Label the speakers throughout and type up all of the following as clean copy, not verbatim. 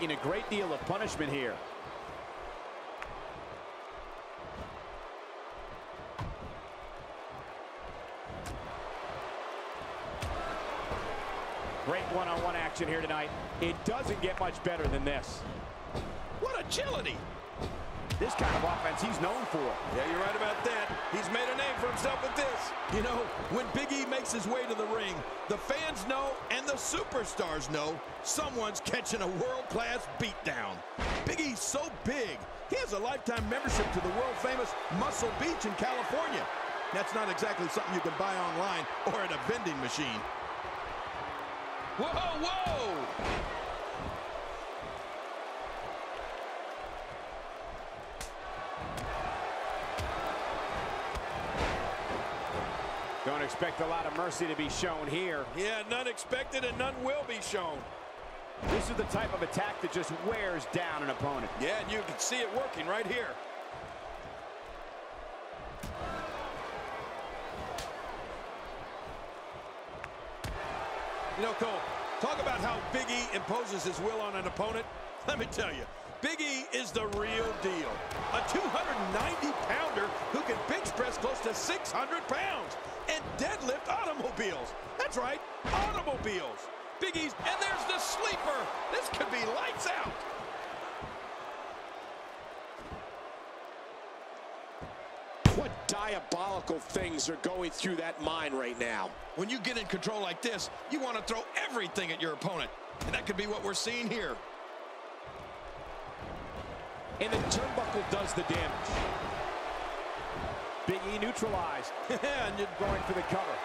Speaker 1: taking a great deal of punishment here. Great one-on-one action here tonight. It doesn't get much better than this.
Speaker 2: What agility!
Speaker 1: This kind of offense he's known for.
Speaker 2: Yeah, you're right about that. He's made a name for himself with this. You know, when Big E makes his way to the ring, the fans know and the superstars know someone's catching a world-class beatdown. Big E's so big, he has a lifetime membership to the world-famous Muscle Beach in California. That's not exactly something you can buy online or at a vending machine. Whoa, whoa!
Speaker 1: Don't expect a lot of mercy to be shown here.
Speaker 2: Yeah, none expected and none will be shown.
Speaker 1: This is the type of attack that just wears down an opponent.
Speaker 2: Yeah, and you can see it working right here. You know, Cole, talk about how Big E imposes his will on an opponent. Let me tell you, Big E is the real deal. A 290-pounder who can bench press close to 600 pounds and deadlift automobiles. That's right, automobiles. Big E's, and there's the sleeper. This could be lights out.
Speaker 3: What diabolical things are going through that mind right now?
Speaker 2: When you get in control like this, you want to throw everything at your opponent. And that could be what we're seeing here.
Speaker 1: And the turnbuckle does the damage. Big E neutralized. And you're going for the cover.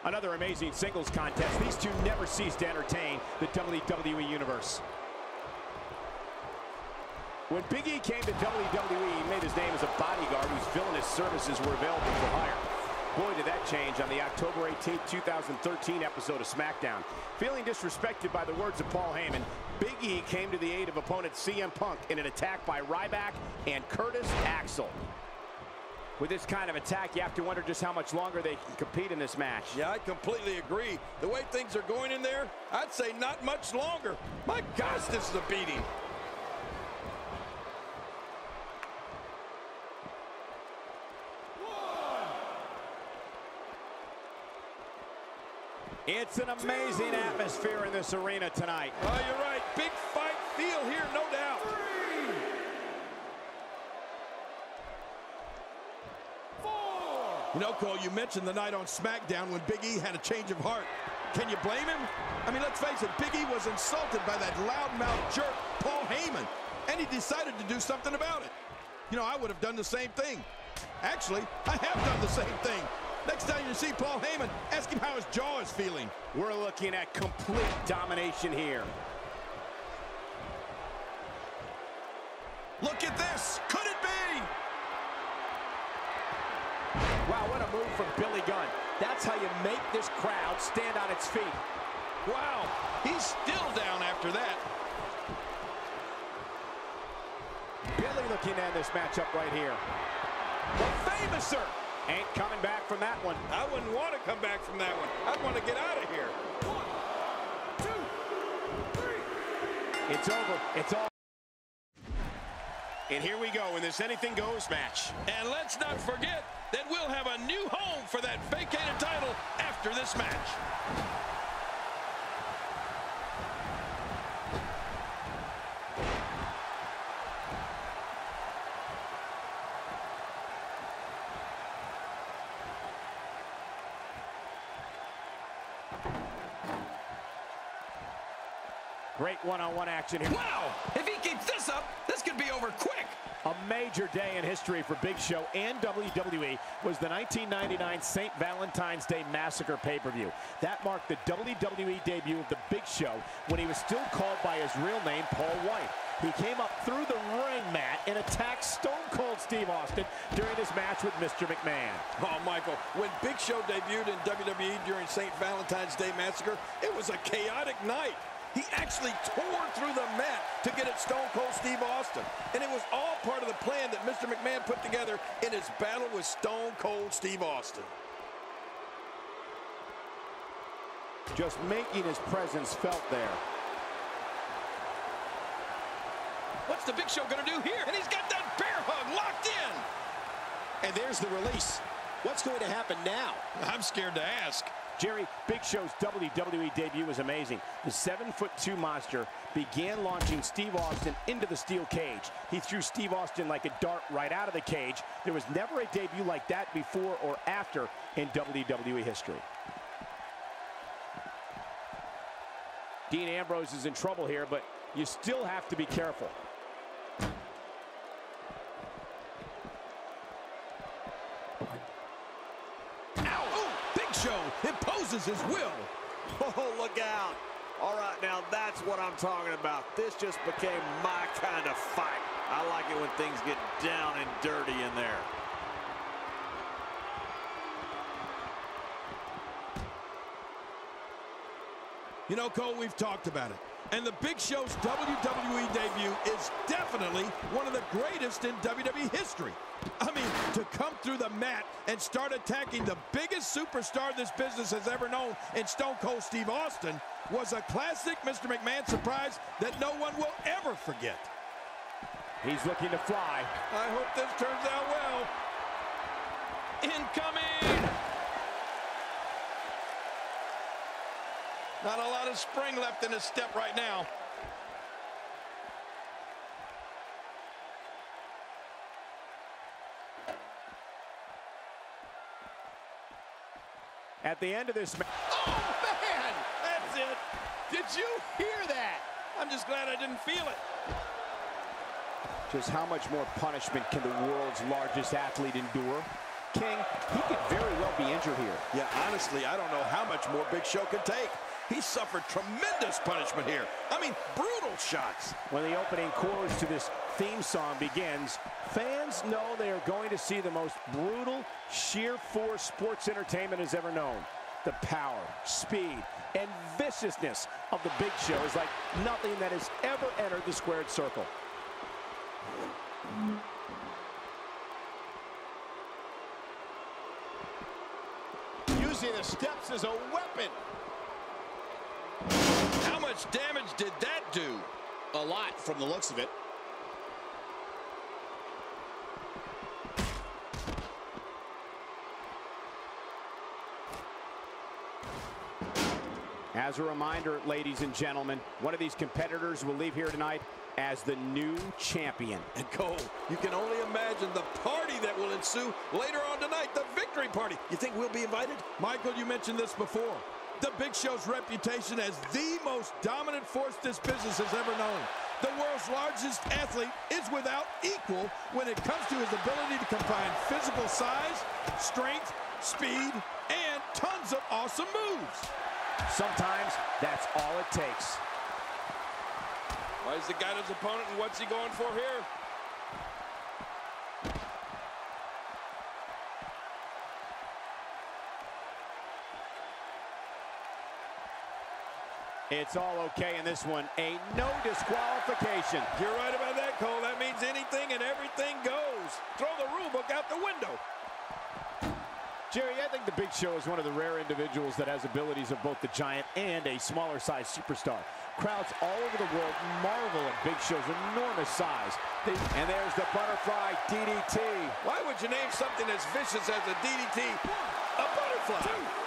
Speaker 1: Another amazing singles contest. These two never cease to entertain the WWE Universe. When Big E came to WWE, he made his name as a bodyguard whose villainous services were available for hire. Boy, did that change on the October 18, 2013 episode of SmackDown. Feeling disrespected by the words of Paul Heyman, Big E came to the aid of opponent CM Punk in an attack by Ryback and Curtis Axel. With this kind of attack, you have to wonder just how much longer they can compete in this match.
Speaker 2: Yeah, I completely agree. The way things are going in there, I'd say not much longer. My gosh, this is a beating.
Speaker 1: It's an amazing atmosphere in this arena tonight.
Speaker 2: Oh, you're right. Big fight feel here, no doubt. You know, Cole, you mentioned the night on SmackDown when Big E had a change of heart. Can you blame him? I mean, let's face it, Big E was insulted by that loudmouth jerk, Paul Heyman, and he decided to do something about it. You know, I would have done the same thing. Actually, I have done the same thing. Next time you see Paul Heyman, ask him how his jaw is feeling.
Speaker 1: We're looking at complete domination here.
Speaker 2: Look at this. Could it be?
Speaker 1: Wow, what a move from Billy Gunn. That's how you make this crowd stand on its feet.
Speaker 2: Wow, he's still down after that.
Speaker 1: Billy looking to end this matchup right here. The Famouser ain't coming back from that one.
Speaker 2: I wouldn't want to come back from that one. I'd want to get out of here.
Speaker 3: 1, 2, 3.
Speaker 1: It's over. It's all.
Speaker 3: And here we go in this anything goes match.
Speaker 2: And let's not forget that we'll have a new home for that vacated title after this match.
Speaker 1: Great one-on-one action here.
Speaker 2: Wow! If he keeps this up, this could be over quick.
Speaker 1: A major day in history for Big Show and WWE was the 1999 St. Valentine's Day Massacre pay-per-view. That marked the WWE debut of the Big Show when he was still called by his real name, Paul White. He came up through the ring mat and attacked Stone Cold Steve Austin during his match with Mr. McMahon.
Speaker 2: Oh, Michael, when Big Show debuted in WWE during St. Valentine's Day Massacre, it was a chaotic night. He actually tore through the mat to get at Stone Cold Steve Austin. And it was all part of the plan that Mr. McMahon put together in his battle with Stone Cold Steve Austin.
Speaker 1: Just making his presence felt there.
Speaker 2: What's the Big Show gonna do here? And he's got that bear hug locked in.
Speaker 3: And there's the release. What's going to happen now?
Speaker 2: I'm scared to ask.
Speaker 1: Jerry, Big Show's WWE debut was amazing. The 7'2" monster began launching Steve Austin into the steel cage. He threw Steve Austin like a dart right out of the cage. There was never a debut like that before or after in WWE history. Dean Ambrose is in trouble here, but you still have to be careful.
Speaker 2: Imposes his will.
Speaker 4: Oh, look out. All right, now that's what I'm talking about. This just became my kind of fight. I like it when things get down and dirty in there.
Speaker 2: You know, Cole, we've talked about it. And the Big Show's WWE debut is definitely one of the greatest in WWE history. I mean, to come through the mat and start attacking the biggest superstar this business has ever known in Stone Cold Steve Austin was a classic Mr. McMahon surprise that no one will ever forget.
Speaker 1: He's looking to fly.
Speaker 2: I hope this turns out well. Incoming! Not a lot of spring left in his step right now.
Speaker 1: At the end of this match.
Speaker 2: Oh, man! That's it. Did you hear that? I'm just glad I didn't feel it.
Speaker 1: Just how much more punishment can the world's largest athlete endure? King, he could very well be injured here.
Speaker 2: Yeah, honestly, I don't know how much more Big Show can take. He suffered tremendous punishment here. I mean, brutal shots.
Speaker 1: When the opening chorus to this theme song begins, fans know they are going to see the most brutal, sheer force sports entertainment has ever known. The power, speed, and viciousness of the Big Show is like nothing that has ever entered the squared circle.
Speaker 3: Using the steps as a weapon.
Speaker 2: How much damage did that do?
Speaker 3: A lot from the looks of it.
Speaker 1: As a reminder, ladies and gentlemen, one of these competitors will leave here tonight as the new champion.
Speaker 2: And Cole, you can only imagine the party that will ensue later on tonight, the victory party. You think we'll be invited? Michael, you mentioned this before. The Big Show's reputation as the most dominant force this business has ever known. The world's largest athlete is without equal when it comes to his ability to combine physical size, strength, speed, and tons of awesome moves.
Speaker 1: Sometimes that's all it takes.
Speaker 2: Why is the guy his opponent, and what's he going for here?
Speaker 1: It's all okay in this one. A no disqualification.
Speaker 2: You're right about that, Cole. That means anything and everything goes. Throw the rule book out the window.
Speaker 1: Jerry, I think the Big Show is one of the rare individuals that has abilities of both the giant and a smaller size superstar. Crowds all over the world marvel at Big Show's enormous size. And there's the butterfly DDT.
Speaker 2: Why would you name something as vicious as a DDT a butterfly?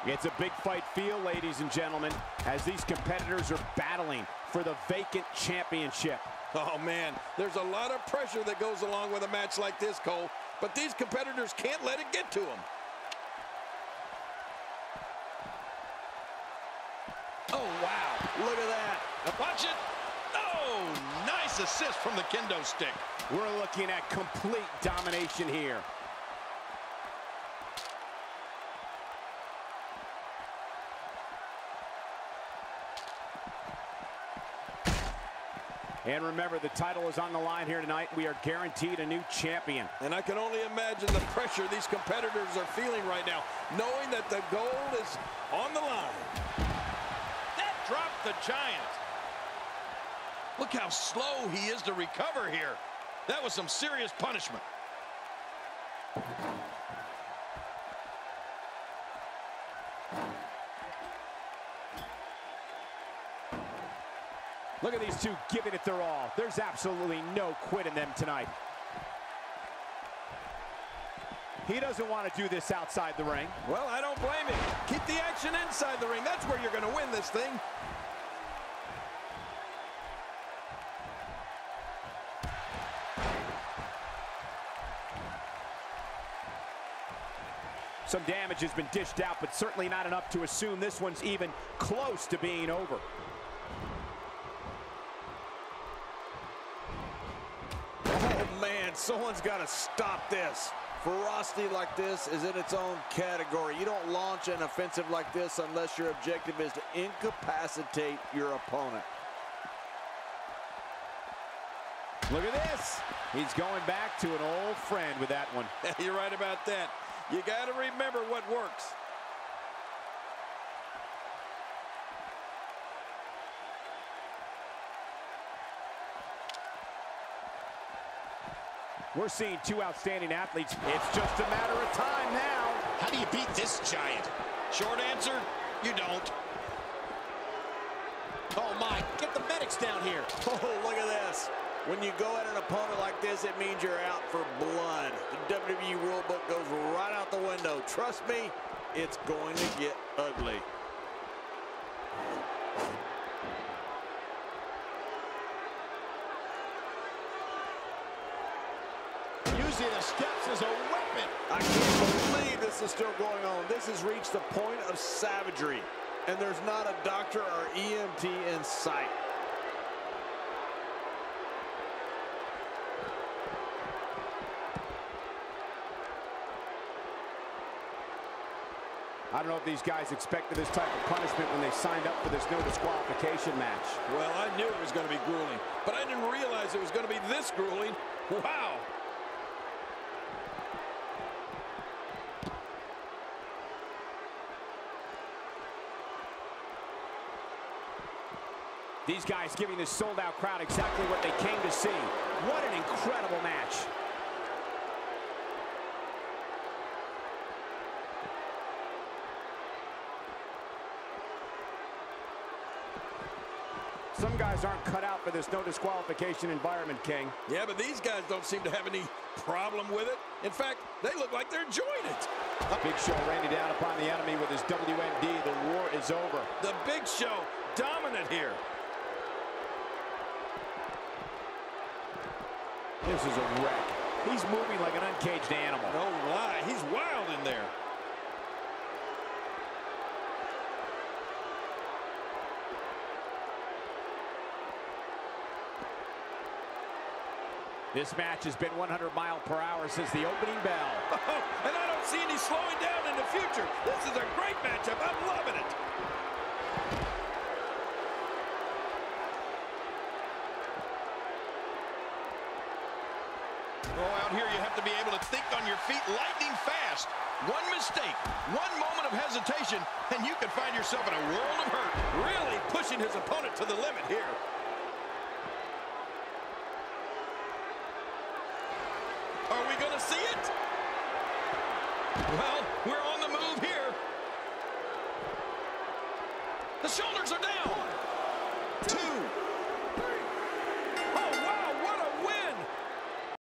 Speaker 1: It's a big fight feel, ladies and gentlemen, as these competitors are battling for the vacant championship.
Speaker 2: Oh, man, there's a lot of pressure that goes along with a match like this, Cole. But these competitors can't let it get to them. Oh, wow. Look at that. Watch it. Oh, nice assist from the kendo stick.
Speaker 1: We're looking at complete domination here. And remember, the title is on the line here tonight. We are guaranteed a new champion.
Speaker 2: And I can only imagine the pressure these competitors are feeling right now, knowing that the gold is on the line. That dropped the Giant. Look how slow he is to recover here. That was some serious punishment.
Speaker 1: Look at these two giving it their all. There's absolutely no quit in them tonight. He doesn't want to do this outside the ring.
Speaker 2: Well, I don't blame him. Keep the action inside the ring. That's where you're going to win this thing.
Speaker 1: Some damage has been dished out, but certainly not enough to assume this one's even close to being over.
Speaker 4: Oh, man, someone's got to stop this. Ferocity like this is in its own category. You don't launch an offensive like this unless your objective is to incapacitate your opponent.
Speaker 1: Look at this. He's going back to an old friend with that one.
Speaker 2: You're right about that. You got to remember what works.
Speaker 1: We're seeing two outstanding athletes. It's just a matter of time now.
Speaker 3: How do you beat this giant?
Speaker 2: Short answer, you don't.
Speaker 3: Oh, my. Get the medics down here.
Speaker 4: Oh, look at this. When you go at an opponent like this, it means you're out for blood. The WWE rulebook goes right out the window. Trust me, it's going to get ugly.
Speaker 3: Using the steps as a weapon.
Speaker 4: I can't believe this is still going on. This has reached the point of savagery, and there's not a doctor or EMT in sight.
Speaker 1: I don't know if these guys expected this type of punishment when they signed up for this no disqualification match.
Speaker 2: Well, I knew it was going to be grueling, but I didn't realize it was going to be this grueling. Wow.
Speaker 1: These guys giving this sold-out crowd exactly what they came to see. What an incredible match. Some guys aren't cut out for this no disqualification environment, King.
Speaker 2: Yeah, but these guys don't seem to have any problem with it. In fact, they look like they're enjoying it.
Speaker 1: Big Show raining down upon the enemy with his WMD. The war is over.
Speaker 2: The Big Show dominant here.
Speaker 1: This is a wreck. He's moving like an uncaged animal.
Speaker 2: No lie, he's wild in there.
Speaker 1: This match has been 100 miles per hour since the opening bell.
Speaker 2: Oh, and I don't see any slowing down in the future. This is a great matchup. I'm loving it. Oh, out here you have to be able to think on your feet lightning fast. One mistake, one moment of hesitation, and you can find yourself in a world of hurt. Really pushing his opponent to the limit here. Are we going to see it? Well,